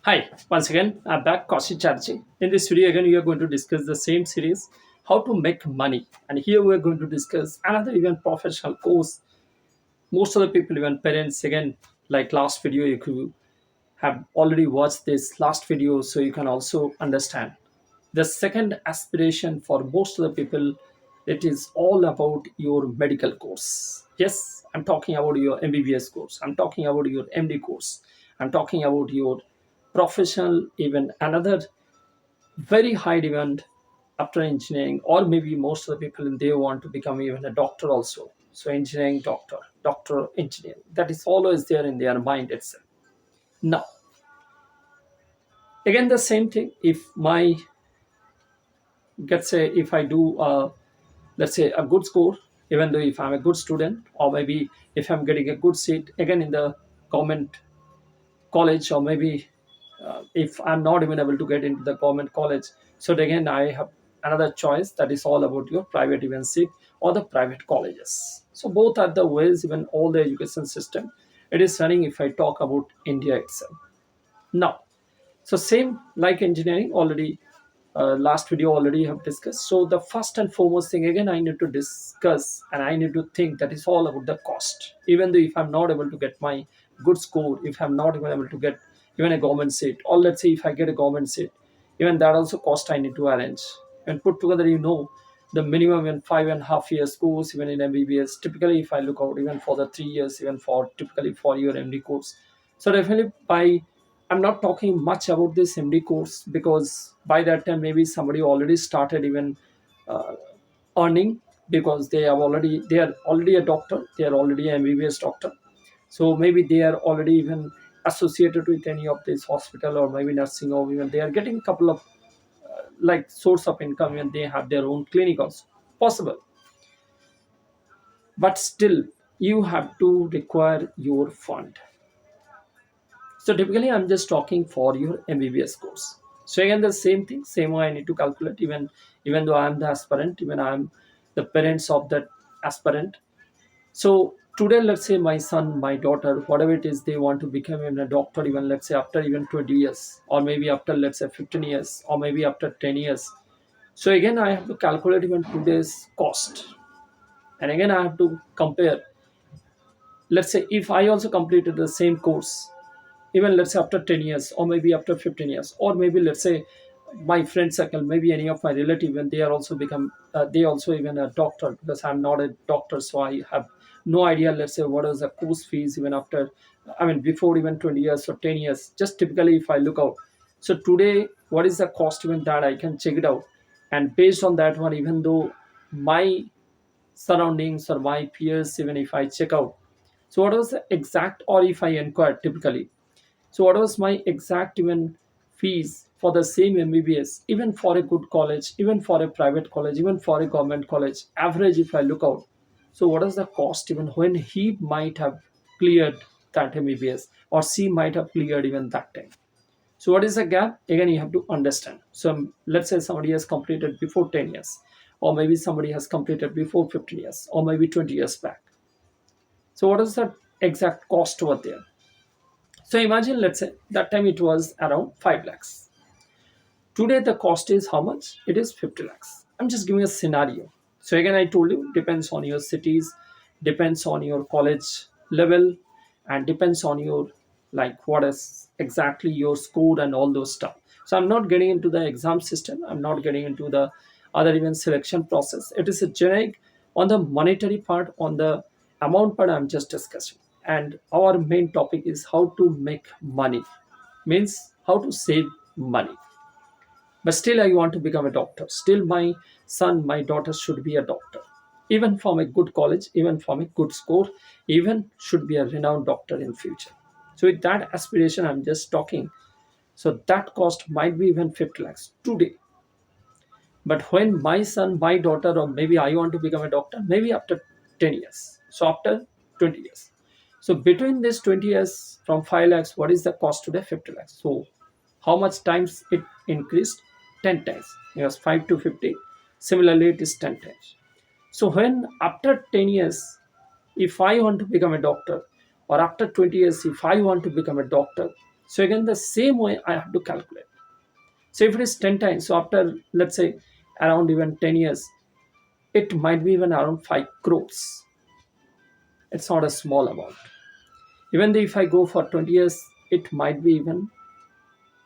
Hi, once again, I'm back, Kaushik Chatterjee. In this video, again, we are going to discuss the same series, how to make money. And here we are going to discuss another even professional course. Most of the people, even parents, again, like last video, you could have already watched this last video, so you can also understand. The second aspiration for most of the people, it is all about your medical course. Yes, I'm talking about your MBBS course. I'm talking about your MD course. I'm talking about your professional, even another very high demand after engineering, or maybe most of the people they want to become even a doctor also. So engineering doctor, doctor engineering, that is always there in their mind itself. Now, again the same thing. If my let's say if I do let's say a good score, even though if I'm a good student, or maybe if I'm getting a good seat again in the government college, or maybe if I'm not even able to get into the government college, so again I have another choice, that is all about your private even seat or the private colleges. So both are the ways, even all the education system it is running, if I talk about India itself. Now, so same like engineering already, last video already have discussed. So the first and foremost thing again I need to discuss and I need to think, that is all about the cost. Even though if I'm not able to get my good score, if I'm not even able to get even a government seat, or let's say if I get a government seat, even that also cost I need to arrange and put together. The minimum in 5.5 years course, even in MBBS. Typically, if I look out even for the 3 years, even for typically 4 year MD course. So definitely by I'm not talking much about this MD course, because by that time maybe somebody already started even uh, earning, because they are already a doctor, they are already an MBBS doctor. So maybe they are already even associated with any of this hospital or maybe nursing home. Even they are getting a couple of like source of income, and they have their own clinic also possible. But still, you have to require your fund. So typically, I'm just talking for your MBBS course. So again, the same thing, same way I need to calculate. Even though I'm the aspirant, even I'm the parents of that aspirant. So today, let's say my son, my daughter, whatever it is, they want to become even a doctor. Even let's say after even 20 years, or maybe after let's say 15 years, or maybe after 10 years. So again, I have to calculate even today's cost, and again I have to compare. Let's say if I also completed the same course, even let's say after 10 years, or maybe after 15 years, or maybe let's say my friend circle, maybe any of my relative, when they are also become they also even a doctor, because I'm not a doctor, so I have no idea, let's say, what is the course fees even after, I mean, before even 20 years or 10 years. Just typically if I look out, so today what is the cost, even that I can check it out. And based on that one, even though my surroundings or my peers, even if I check out, so what was the exact, or if I inquire typically, so what was my exact even fees for the same MBBS, even for a good college, even for a private college, even for a government college, average if I look out. So what is the cost even when he might have cleared that MBBS, or she might have cleared even that time. So what is the gap? Again, you have to understand. So let's say somebody has completed before 10 years, or maybe somebody has completed before 15 years, or maybe 20 years back. So what is the exact cost over there? So imagine, let's say that time it was around 5 lakhs. Today the cost is how much? It is 50 lakhs. I'm just giving a scenario. So again, I told you, depends on your cities, depends on your college level, and depends on your, like, what is exactly your score and all those stuff. So I'm not getting into the exam system. I'm not getting into the other even selection process. It is a generic on the monetary part, on the amount part I'm just discussing. And our main topic is how to make money, means how to save money. But still I want to become a doctor. Still my son, my daughter should be a doctor, even from a good college, even from a good score, even should be a renowned doctor in future. So with that aspiration I'm just talking. So that cost might be even 50 lakhs today. But when my son, my daughter, or maybe I want to become a doctor, maybe after 10 years, so after 20 years, so between this 20 years, from 5 lakhs, what is the cost today? 50 lakhs. So how much times it increased? 10 times. It was 5 to 50. Similarly, it is 10 times. So when after 10 years, if I want to become a doctor, or after 20 years, if I want to become a doctor, So again, the same way I have to calculate. So if it is 10 times, so after, let's say, around even 10 years, it might be even around 5 crores. It's not a small amount. Even if I go for 20 years, it might be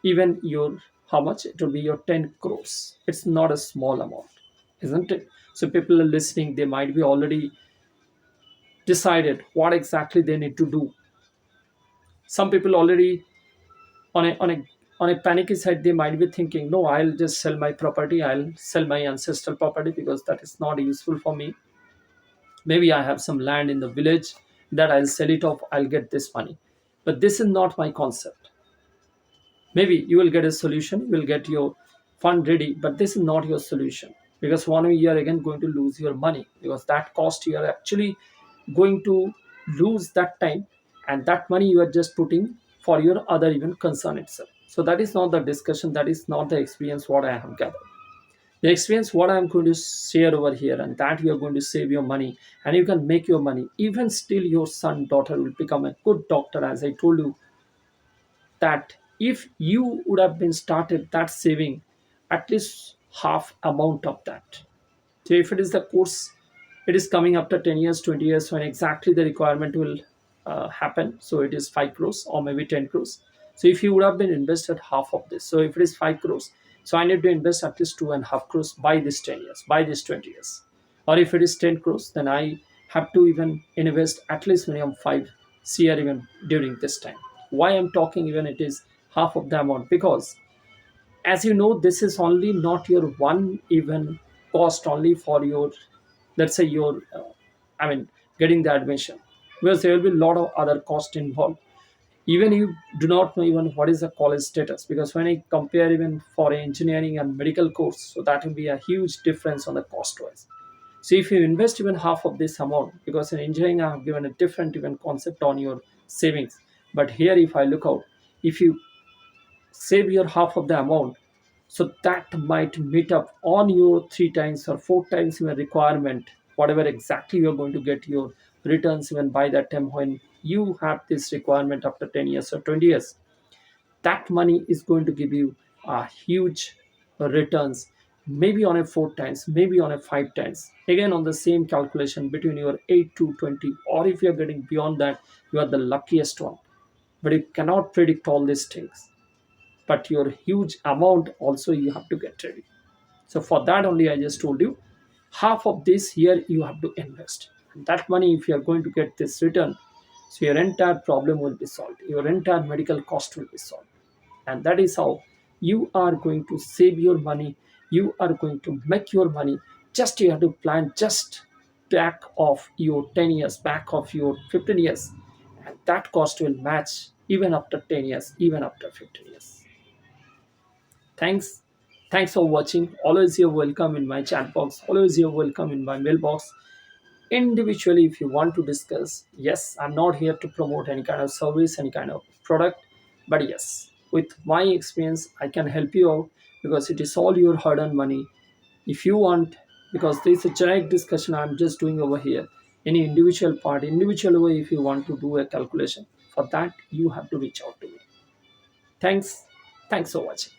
even your, how much? It will be your 10 crores. It's not a small amount, isn't it? So people are listening, they might be already decided what exactly they need to do. Some people already on a panicky side, they might be thinking, no, I'll just sell my property, I'll sell my ancestral property because that is not useful for me. Maybe I have some land in the village that I'll sell it off, I'll get this money. But this is not my concept. Maybe you will get a solution, you will get your fund ready, but this is not your solution, because one way you are again going to lose your money, because that cost you are actually going to lose that time, and that money you are just putting for your other even concern itself. So that is not the discussion, that is not the experience what I have gathered. The experience what I am going to share over here, and that you are going to save your money and you can make your money. Even still your son daughter will become a good doctor, as I told you, that if you would have been started that saving at least half amount of that. So if it is the course, it is coming after 10 years, 20 years, when exactly the requirement will happen. So it is 5 crores or maybe 10 crores. So if you would have been invested half of this, so if it is 5 crores, so I need to invest at least 2.5 crores by this 10 years, by this 20 years. Or if it is 10 crores, then I have to even invest at least minimum 5 CR even during this time. Why I'm talking even it is half of the amount? Because as you know, this is only not your one even cost only for your, let's say your I mean getting the admission, because there will be a lot of other cost involved. Even you do not know even what is the college status, because when I compare even for engineering and medical course, so that will be a huge difference on the cost wise. So if you invest even half of this amount, because in engineering I have given a different even concept on your savings, but here if I look out, if you save your half of the amount, so that might meet up on your 3 times or 4 times your requirement, whatever exactly you're going to get your returns even by that time when you have this requirement after 10 years or 20 years. That money is going to give you a huge returns, maybe on a 4 times, maybe on a 5 times, again on the same calculation between your 8 to 20, or if you're getting beyond that, you are the luckiest one. But you cannot predict all these things, but your huge amount also you have to get ready. So for that only I just told you, half of this here you have to invest, and that money if you are going to get this return, so your entire problem will be solved, your entire medical cost will be solved. And that is how you are going to save your money, you are going to make your money. Just you have to plan just back of your 10 years, back of your 15 years, and that cost will match even after 10 years, even after 15 years. Thanks. Thanks for watching. Always you're welcome in my chat box. Always you're welcome in my mailbox. Individually, if you want to discuss, yes, I'm not here to promote any kind of service, any kind of product. But yes, with my experience, I can help you out, because it is all your hard earned money. If you want, because this is a generic discussion I'm just doing over here. Any individual part, individual way, if you want to do a calculation, for that, you have to reach out to me. Thanks. Thanks for watching.